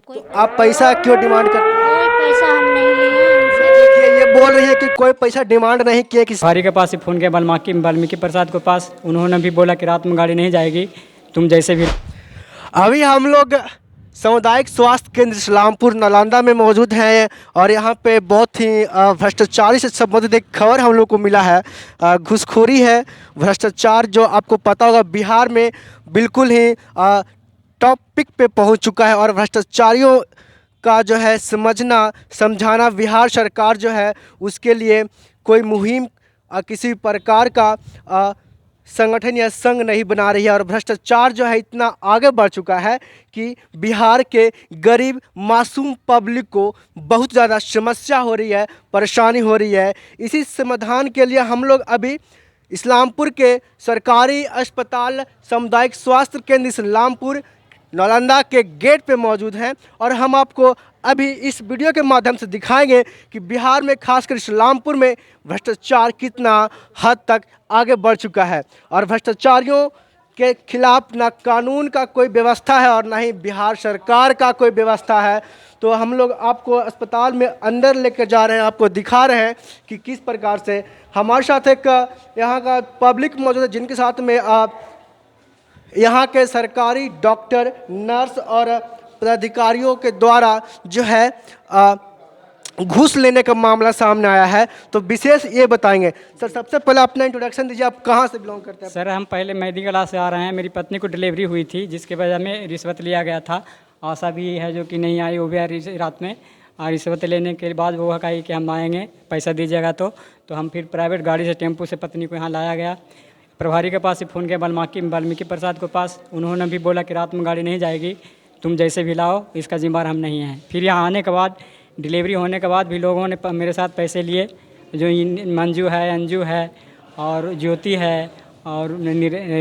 कोई आप पैसा क्यों डिमांड करते हैं? कोई पैसा हम नहीं लिए उनसे। देखिए ये बोल रही है कि कोई पैसा डिमांड नहीं किया किसी। प्रभारी के पास ही फ़ोन किया, वाल्मीकि प्रसाद के पास। उन्होंने भी बोला कि रात में गाड़ी नहीं जाएगी, तुम जैसे भी। अभी हम लोग सामुदायिक स्वास्थ्य केंद्र इस्लामपुर नालंदा में मौजूद हैं और यहाँ पे बहुत ही भ्रष्टाचारी से संबंधित एक खबर हम लोग को मिला है। घूसखोरी है, भ्रष्टाचार जो आपको पता होगा बिहार में बिल्कुल ही टॉप पिक पे पहुँच चुका है और भ्रष्टाचारियों का जो है समझना समझाना बिहार सरकार जो है उसके लिए कोई मुहिम किसी प्रकार का संगठन या संघ नहीं बना रही है। और भ्रष्टाचार जो है इतना आगे बढ़ चुका है कि बिहार के गरीब मासूम पब्लिक को बहुत ज़्यादा समस्या हो रही है, परेशानी हो रही है। इसी समाधान के लिए हम लोग अभी इस्लामपुर के सरकारी अस्पताल सामुदायिक स्वास्थ्य केंद्र इस्लामपुर नालंदा के गेट पे मौजूद हैं और हम आपको अभी इस वीडियो के माध्यम से दिखाएंगे कि बिहार में खासकर इस्लामपुर में भ्रष्टाचार कितना हद तक आगे बढ़ चुका है और भ्रष्टाचारियों के खिलाफ ना कानून का कोई व्यवस्था है और ना ही बिहार सरकार का कोई व्यवस्था है। तो हम लोग आपको अस्पताल में अंदर लेकर जा रहे हैं, आपको दिखा रहे हैं कि किस प्रकार से हमारे साथ एक यहाँ का पब्लिक मौजूद है जिनके साथ में यहाँ के सरकारी डॉक्टर, नर्स और पदाधिकारियों के द्वारा जो है घूस लेने का मामला सामने आया है। तो विशेष ये बताएंगे सर, सबसे पहले अपना इंट्रोडक्शन दीजिए, आप कहाँ से बिलोंग करते हैं? सर हम पहले मेहदी कला से आ रहे हैं। मेरी पत्नी को डिलीवरी हुई थी जिसके वजह में रिश्वत लिया गया था। आशा भी है जो कि नहीं आई, वो भी आई रात में। और रिश्वत लेने के बाद वो कही कि हम आएंगे, पैसा दीजिएगा। तो हम फिर प्राइवेट गाड़ी से टेम्पू से पत्नी को यहाँ लाया गया। प्रभारी के पास ही फ़ोन किया, वाल्मीकि प्रसाद के पास। उन्होंने भी बोला कि रात में गाड़ी नहीं जाएगी, तुम जैसे भी लाओ, इसका जिम्मेदार हम नहीं हैं। फिर यहाँ आने के बाद डिलीवरी होने के बाद भी लोगों ने मेरे साथ पैसे लिए। जो मंजू है, अंजू है और ज्योति है और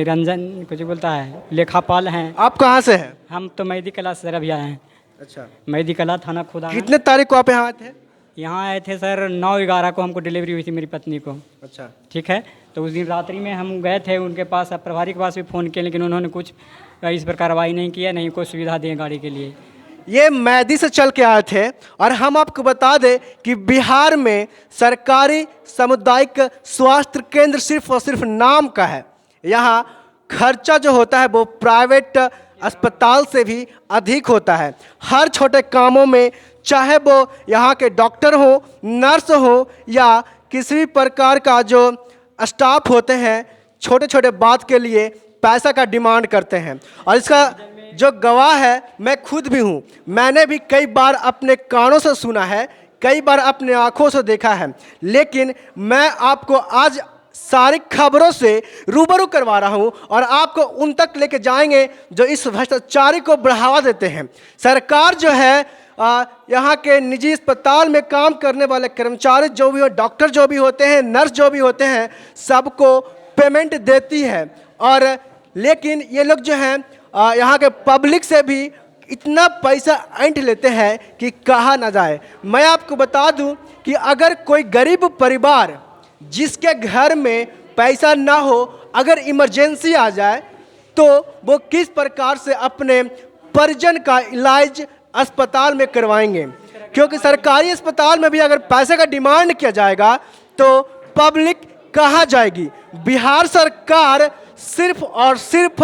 रंजन कुछ बोलता है, लेखापाल हैं। आप कहाँ से हैं? हम तो मेहदी कला से सर अभी आए हैं। अच्छा, मेहदी कला थाना खुदा। कितने तारीख को आप यहाँ आए थे? यहाँ आए थे सर 9/11 को हमको डिलीवरी हुई थी मेरी पत्नी को। अच्छा, ठीक है। तो उस दिन रात्रि में हम गए थे उनके पास, प्रभारी के पास भी फ़ोन किया, लेकिन उन्होंने कुछ इस पर कार्रवाई नहीं किया, नहीं कोई सुविधा दी गाड़ी के लिए। ये मैदी से चल के आए थे और हम आपको बता दें कि बिहार में सरकारी सामुदायिक स्वास्थ्य केंद्र सिर्फ और सिर्फ नाम का है। यहाँ खर्चा जो होता है वो प्राइवेट अस्पताल से भी अधिक होता है। हर छोटे कामों में, चाहे वो यहाँ के डॉक्टर हो, नर्स हो या किसी भी प्रकार का जो स्टाफ होते हैं, छोटे छोटे बात के लिए पैसा का डिमांड करते हैं। और इसका जो गवाह है मैं खुद भी हूँ। मैंने भी कई बार अपने कानों से सुना है, कई बार अपने आँखों से देखा है, लेकिन मैं आपको आज सारी खबरों से रूबरू करवा रहा हूँ और आपको उन तक लेके जाएंगे जो इस भ्रष्टाचारी को बढ़ावा देते हैं। सरकार जो है यहाँ के निजी अस्पताल में काम करने वाले कर्मचारी जो भी हो, डॉक्टर जो भी होते हैं, नर्स जो भी होते हैं, सबको पेमेंट देती है। और लेकिन ये लोग जो हैं यहाँ के पब्लिक से भी इतना पैसा ऐंठ लेते हैं कि कहा ना जाए। मैं आपको बता दूं कि अगर कोई गरीब परिवार जिसके घर में पैसा ना हो, अगर इमरजेंसी आ जाए तो वो किस प्रकार से अपने परिजन का इलाज अस्पताल में करवाएंगे, क्योंकि सरकारी अस्पताल में भी अगर पैसे का डिमांड किया जाएगा तो पब्लिक कहाँ जाएगी। बिहार सरकार सिर्फ और सिर्फ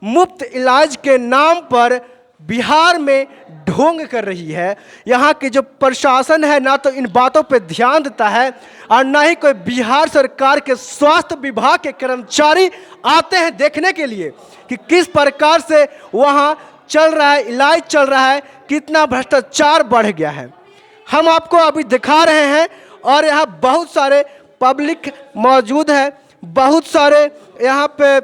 मुफ्त इलाज के नाम पर बिहार में ढोंग कर रही है। यहाँ की जो प्रशासन है ना तो इन बातों पे ध्यान देता है और ना ही कोई बिहार सरकार के स्वास्थ्य विभाग के कर्मचारी आते हैं देखने के लिए कि किस प्रकार से वहाँ चल रहा है, इलाज चल रहा है, कितना भ्रष्टाचार बढ़ गया है। हम आपको अभी दिखा रहे हैं और यहाँ बहुत सारे पब्लिक मौजूद है, बहुत सारे यहाँ पे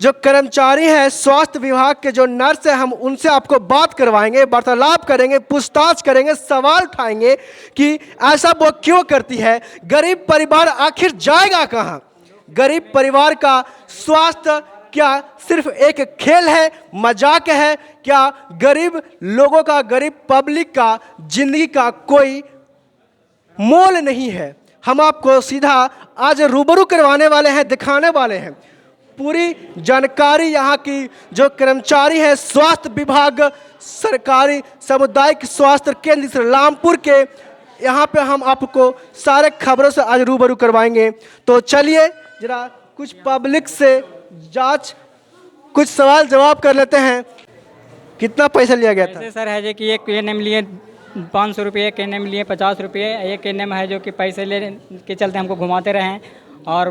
जो कर्मचारी हैं स्वास्थ्य विभाग के, जो नर्स हैं, हम उनसे आपको बात करवाएंगे, वार्तालाप करेंगे, पूछताछ करेंगे, सवाल उठाएंगे कि ऐसा वो क्यों करती है। गरीब परिवार आखिर जाएगा कहाँ? गरीब परिवार का स्वास्थ्य क्या सिर्फ एक खेल है, मजाक है? क्या गरीब लोगों का, गरीब पब्लिक का जिंदगी का कोई मोल नहीं है? हम आपको सीधा आज रूबरू करवाने वाले हैं, दिखाने वाले हैं। पूरी जानकारी यहाँ की जो कर्मचारी हैं स्वास्थ्य विभाग सरकारी सामुदायिक स्वास्थ्य केंद्र इस्लामपुर के, यहाँ पे हम आपको सारे खबरों से आज रूबरू करवाएंगे। तो चलिए जरा कुछ पब्लिक से जांच कुछ सवाल जवाब कर लेते हैं। कितना पैसा लिया गया था? ऐसे सर है जो कि एक एएनएम लिए 500 रुपये, एक एएनएम लिए 50 रुपये, एक एएनएम है जो कि पैसे लेने के चलते हमको घुमाते रहे हैं, और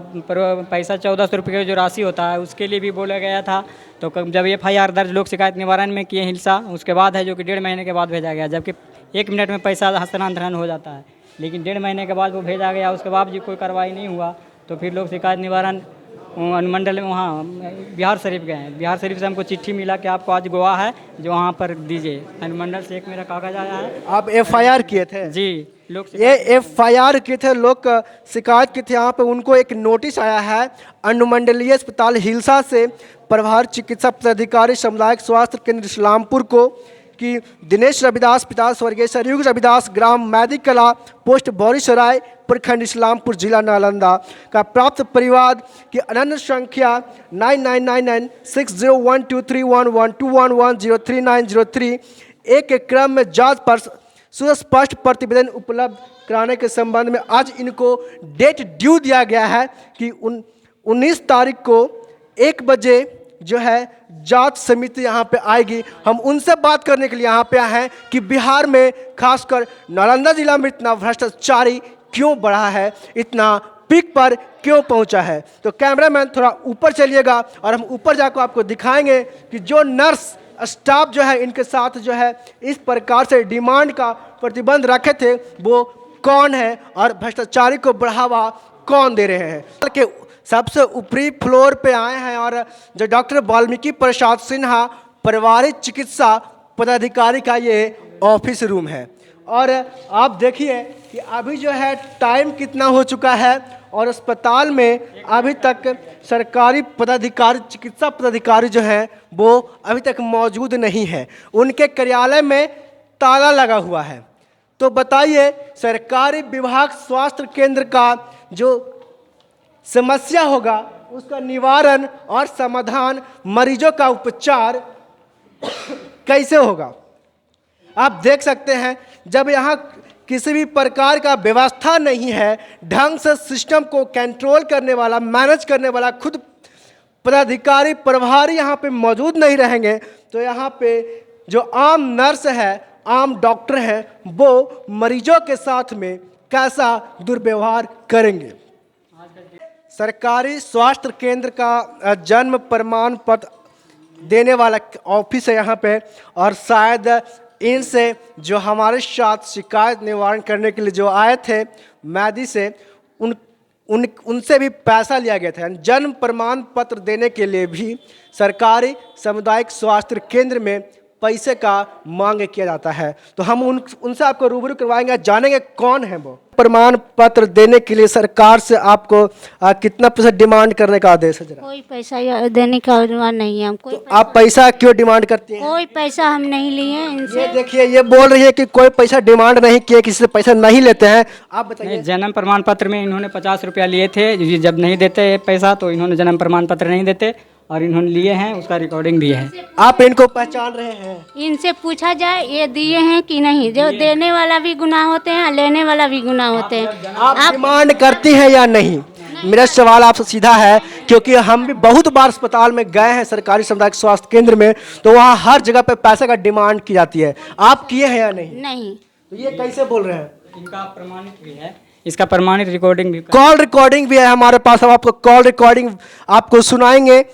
पैसा 1400 रुपये का जो राशि होता है उसके लिए भी बोला गया था। तो जब FIR दर्ज लोक शिकायत निवारण में किए हिंसा, उसके बाद है जो कि 1.5 महीने के बाद भेजा गया, जबकि 1 मिनट में पैसा हस्तांतरण हो जाता है, लेकिन 1.5 महीने के बाद वो भेजा गया, उसके बाद भी कोई कार्रवाई नहीं हुआ। तो फिर लोक शिकायत निवारण अनुमंडल में वहाँ बिहार शरीफ गए हैं। बिहार शरीफ से हमको चिट्ठी मिला कि आपको आज गवाह है जो वहाँ पर दीजिए। अनुमंडल से एक मेरा कागज आया है। आप FIR किए थे? जी, लोग ये FIR किए थे, लोग शिकायत की थे। यहाँ पे उनको एक नोटिस आया है अनुमंडलीय अस्पताल हिलसा से प्रभारी चिकित्सा पदाधिकारी सामुदायिक स्वास्थ्य केंद्र इस्लामपुर को कि दिनेश रविदास पिता स्वर्गीय सरयुग रविदास ग्राम मैदी कला पोस्ट बौरीसराय प्रखंड इस्लामपुर जिला नालंदा का प्राप्त परिवाद की अनन्य संख्या 999996012311211103903903 एक के क्रम में जांच पर सुस्पष्ट प्रतिवेदन उपलब्ध कराने के संबंध में आज इनको डेट ड्यू दिया गया है कि 19 तारीख को 1 बजे जो है जांच समिति यहाँ पे आएगी। हम उनसे बात करने के लिए यहाँ पे आए हैं कि बिहार में खासकर नालंदा जिला में इतना भ्रष्टाचारी क्यों बढ़ा है, इतना पीक पर क्यों पहुँचा है। तो कैमरामैन थोड़ा ऊपर चलिएगा और हम ऊपर जाकर आपको दिखाएंगे कि जो नर्स स्टाफ जो है इनके साथ जो है इस प्रकार से डिमांड का प्रतिबंध रखे थे वो कौन है और भ्रष्टाचारी को बढ़ावा कौन दे रहे हैं। के सबसे ऊपरी फ्लोर पे आए हैं और जो डॉक्टर वाल्मीकि प्रसाद सिन्हा पारिवारिक चिकित्सा पदाधिकारी का ये ऑफिस रूम है। और आप देखिए कि अभी जो है टाइम कितना हो चुका है और अस्पताल में अभी तक सरकारी पदाधिकारी चिकित्सा पदाधिकारी जो हैं वो अभी तक मौजूद नहीं है, उनके कार्यालय में ताला लगा हुआ है। तो बताइए सरकारी विभाग स्वास्थ्य केंद्र का जो समस्या होगा उसका निवारण और समाधान, मरीजों का उपचार कैसे होगा। आप देख सकते हैं जब यहाँ किसी भी प्रकार का व्यवस्था नहीं है, ढंग से सिस्टम को कंट्रोल करने वाला, मैनेज करने वाला खुद पदाधिकारी प्रभारी यहाँ पे मौजूद नहीं रहेंगे, तो यहाँ पे जो आम नर्स है, आम डॉक्टर हैं, वो मरीजों के साथ में कैसा दुर्व्यवहार करेंगे। सरकारी स्वास्थ्य केंद्र का जन्म प्रमाण पत्र देने वाला ऑफिस है यहाँ पे, और शायद इनसे जो हमारे साथ शिकायत निवारण करने के लिए जो आए थे मैदी से उनसे भी पैसा लिया गया था। जन्म प्रमाण पत्र देने के लिए भी सरकारी सामुदायिक स्वास्थ्य केंद्र में पैसे का मांग किया जाता है। तो हम उनसे आपको रूबरू करवाएंगे, जानेंगे कौन है वो। प्रमाण पत्र देने के लिए सरकार से आपको कितना पैसा डिमांड करने का आदेश है? जरा कोई पैसा देने का डिमांड नहीं है हमको। तो आप पैसा क्यों डिमांड करती हैं? कोई पैसा हम नहीं लिए इनसे। ये देखिए ये बोल रही है कि कोई पैसा डिमांड नहीं किए, किसी से पैसा नहीं लेते हैं। आप बताइए। जन्म प्रमाण पत्र में इन्होंने 50 रुपया लिए थे, जब नहीं देते पैसा तो इन्होंने जन्म प्रमाण पत्र नहीं देते और इन्होंने लिए हैं, उसका रिकॉर्डिंग भी है। आप इनको पहचान रहे हैं? इनसे पूछा जाए ये दिए हैं कि नहीं। जो देने वाला भी गुनाह होते हैं, लेने वाला भी गुनाह होते हैं। आप डिमांड करती हैं या नहीं? मेरा सवाल आपसे सीधा है, क्योंकि हम भी बहुत बार अस्पताल में गए हैं सरकारी सामुदायिक स्वास्थ्य केंद्र में, तो वहाँ हर जगह पे पैसे का डिमांड की जाती है। आप किए हैं या नहीं? नहीं। तो ये कैसे बोल रहे हैं? इनका प्रमाणित भी है, इसका प्रमाणित रिकॉर्डिंग भी, कॉल रिकॉर्डिंग भी है हमारे पास। हम आपको कॉल रिकॉर्डिंग आपको सुनाएंगे,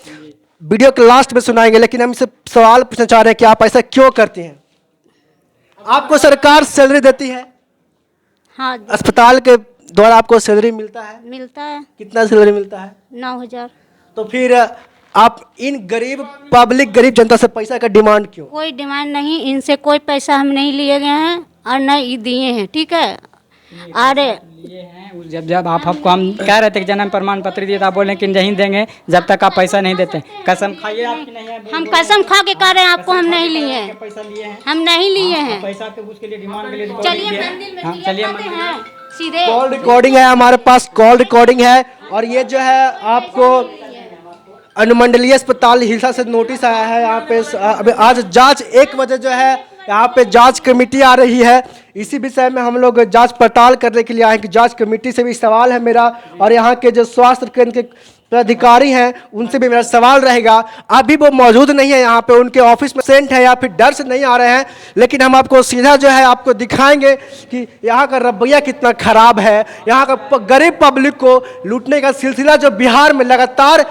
वीडियो के लास्ट में सुनाएंगे। लेकिन हम इसे सवाल पूछना चाह रहे हैं कि आप ऐसा क्यों करती हैं? आपको सरकार सैलरी देती है? हाँ, अस्पताल के द्वारा आपको सैलरी मिलता है? मिलता है। कितना सैलरी मिलता है? 9,000। तो फिर आप इन गरीब पब्लिक गरीब जनता से पैसा का डिमांड क्यों? कोई डिमांड नहीं, इनसे कोई पैसा हम नहीं लिए गए हैं और न ही दिए हैं। ठीक है। अरे ये हैं जब आप हमको हम कह रहे थे कि जन्म प्रमाण पत्र दिए तो आप बोले कि नहीं देंगे जब तक आप पैसा नहीं देते। कसम खाइए आपकी नहीं है। हम कसम खा के कह रहे हैं आपको, हम नहीं लिए हैं। पैसा लिए हैं? हम नहीं लिए हैं। पैसा के उसके लिए डिमांड के लिए चलिए मंदिर में दिए चलिए जाते हैं सीधे। कॉल रिकॉर्डिंग है हमारे पास, कॉल रिकॉर्डिंग है। और ये जो है आपको अनुमंडलीय अस्पताल हिलसा से नोटिस आया है। यहाँ पे अभी आज जांच 1 बजे जो है यहाँ पे जांच कमेटी आ रही है। इसी विषय में हम लोग जांच पड़ताल करने के लिए आए हैं कि जांच कमेटी से भी सवाल है मेरा, और यहाँ के जो स्वास्थ्य केंद्र के अधिकारी हैं उनसे भी मेरा सवाल रहेगा। अभी वो मौजूद नहीं है यहाँ पे, उनके ऑफिस में सेंट है या फिर डर से नहीं आ रहे हैं, लेकिन हम आपको सीधा जो है आपको दिखाएंगे कि यहाँ का रवैया कितना खराब है। यहाँ का गरीब पब्लिक को लूटने का सिलसिला जो बिहार में लगातार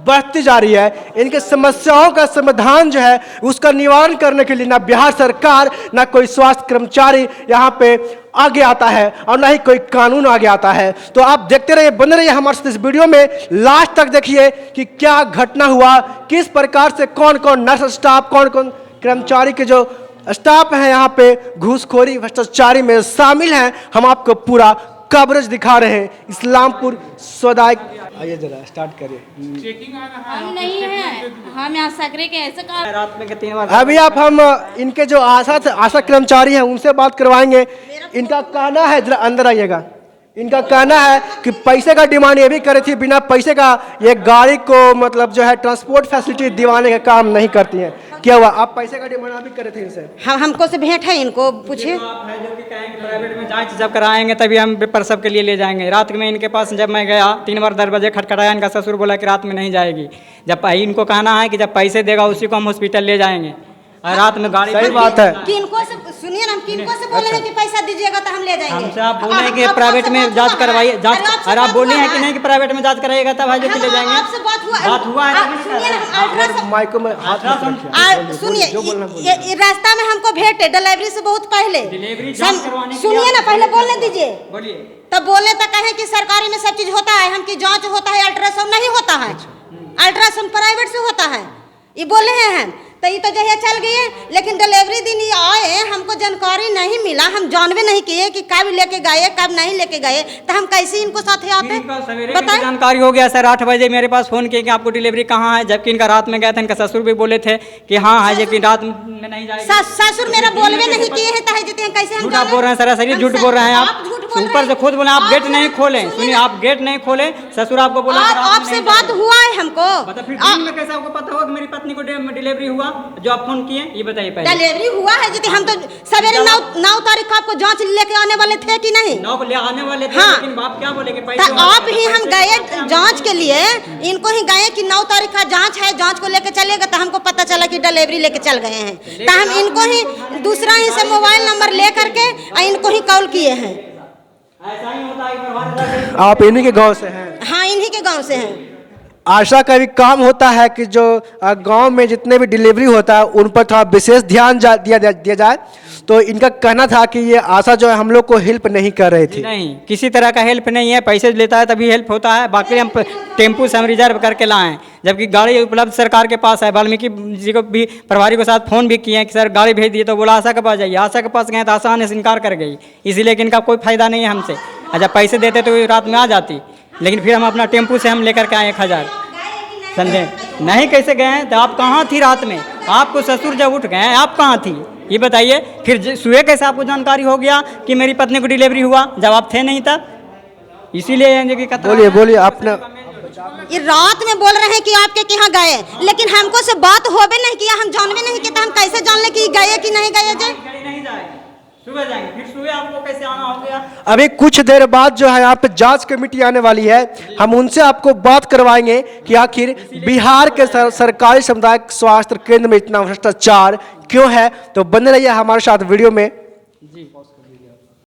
बढ़ती जा रही है। इनके समस्याओं का समाधान जो है उसका निवारण करने के लिए ना बिहार सरकार ना कोई स्वास्थ्य कर्मचारी यहाँ पे आगे आता है और ना ही कोई कानून आगे आता है। तो आप देखते रहिए, बने रहिए हमारे साथ इस वीडियो में, लास्ट तक देखिए कि क्या घटना हुआ, किस प्रकार से कौन कौन नर्स स्टाफ, कौन कौन कर्मचारी के जो स्टाफ हैं यहाँ पे घूसखोरी भ्रष्टाचारी में शामिल हैं। हम आपको पूरा कवरेज दिखा रहे हैं इस्लामपुर सामुदायिक। आइए जरा स्टार्ट करिए। हम नहीं हैं, हम यहाँ सकरे के ऐसे काम। रात में 3 बार अभी आप हम इनके जो आशा कर्मचारी हैं उनसे बात करवाएंगे। इनका कहना है, जरा अंदर आइएगा, इनका कहना है कि पैसे का डिमांड ये भी करे थी, बिना पैसे का ये गाड़ी को मतलब जो है ट्रांसपोर्ट फैसिलिटी दिवाने का काम नहीं करती हैं। क्या हुआ, आप पैसे का डिमांड अभी करे थे इनसे? हमको से भेंट है, इनको पूछिए। आप है जो कि कहेंगे प्राइवेट में जांच जब कराएंगे तभी हम प्रसव के लिए ले जाएंगे। रात में इनके पास जब मैं गया 3 बार दरवाजे खटखटाया, इनका ससुर बोला कि रात में नहीं जाएगी। जब इनको कहना है कि जब पैसे देगा उसी को हम हॉस्पिटल ले जाएंगे, और रात में गाड़ी। सही बात है। किनको से सुनिए ना, हम किनको से बोले हैं कि पैसा दीजिएगा तो हम ले जाएंगे। हमसे आप बोले कि प्राइवेट में जांच करवाइए, जांच, और आप बोले हैं कि नहीं कि प्राइवेट में जांच कराइएगा तब है जो कि ले जाएंगे। आपसे बात हुआ है। सुनिए ना, अल्ट्रासाउंड माइको में हाथ मत रखिए। सुनिए, ये रास्ता में हमको भेंट है डिलीवरी से बहुत पहले। डिलीवरी जांच करवाने के लिए सुनिए ना, पहले बोलने दीजिए। बोलिए। तब बोले तो कहे कि सरकारी में सब चीज होता है, हमकी जांच होता है, अल्ट्रासाउंड नहीं होता है। अल्ट्रासाउंड प्राइवेट से होता है, ये बोले हैं हम। तो ये तो जहिया चल गए, लेकिन डिलीवरी दिन ये आए, हमको जानकारी नहीं मिला, हम जानवे नहीं किए कि कब लेके गए कब नहीं लेके गए, तो हम कैसे इनको साथ आते बताएं। जानकारी हो गया सर, 8 बजे मेरे पास फोन किए कि आपको डिलीवरी कहाँ है, जबकि इनका रात में गए थे। इनका ससुर भी बोले थे कि हाँ है, जबकि रात में नहीं जाएगा। ससुर मेरा बोलवे नहीं किए हैं, तो है कैसे हम झूठ आप बोल रहे हैं सरासरी झूठ बोल रहे हैं आप। ऊपर से खुद बोले आप गेट नहीं खोले। सुनिए, आप गेट नहीं खोले, ससुर आपको बोला आपसे बात हुआ है हमको। मतलब फिर दिन में कैसे आपको पता होगा कि मेरी पत्नी को डिलीवरी हुआ जो आप फोन किए, ये बताइए पहले। डिलीवरी हुआ है यदि हम तो सवेरे 9 तारीख को आपको जांच लेके आने वाले थे कि नहीं? 9 को ले आने वाले थे। हाँ। लेकिन आप क्या बोले कि तो आप ही हम गए जांच के लिए, इनको ही गए कि 9 तारीख का जांच है, जांच को लेके चलेगा, तो हमको पता चला कि डिलीवरी लेके चल गए हैं। तो हम इनको ही दूसरा ही से मोबाइल नंबर ले करके इनको ही कॉल किए हैं। ऐसा ही होता है। आप इन्हीं के गांव से हैं? हाँ, इन्हीं के गांव से हैं। आशा का भी काम होता है कि जो गांव में जितने भी डिलीवरी होता है उन पर थोड़ा विशेष ध्यान दिया जाए। तो इनका कहना था कि ये आशा जो है हम लोग को हेल्प नहीं कर रही थी। नहीं, किसी तरह का हेल्प नहीं है, पैसे लेता है तभी हेल्प होता है। बाकी हम टेम्पू से हम रिजर्व करके लाए हैं, जबकि गाड़ी उपलब्ध सरकार के पास है। वाल्मीकि जी को भी, प्रभारी के साथ फोन भी किए हैं कि सर गाड़ी भेज दिए, तो बोला आशा के पास जाइए। आशा के पास गए तो आशा ने इनकार कर गई, इसीलिए कि इनका कोई फायदा नहीं है हमसे। जब पैसे देते तो रात में आ जाती, लेकिन फिर हम अपना टेम्पू से हम लेकर के आए 1000। समझे नहीं? कैसे गए हैं? तो आप कहाँ थी रात में? आपको ससुर जब उठ गए आप कहाँ थी ये बताइए। फिर सुबह कैसे आपको जानकारी हो गया कि मेरी पत्नी को डिलीवरी हुआ जब आप थे नहीं तब? इसीलिए बोलिए आपने। ये रात में बोल रहे हैं कि आपके यहाँ गए, लेकिन हमको से बात होबे नहीं किया, हम जानवे नहीं किया, तो हम कैसे जान ले कि गए कि नहीं गए? नहीं जाएंगे, सुबह जाएंगे। फिर सुबह आपको कैसे आना हो गया? अभी कुछ देर बाद जो है यहाँ पे जांच कमेटी आने वाली है, हम उनसे आपको बात करवाएंगे कि आखिर बिहार के सरकारी सामुदायिक स्वास्थ्य केंद्र में इतना भ्रष्टाचार क्यों है। तो बने रहिए हमारे साथ वीडियो में। जी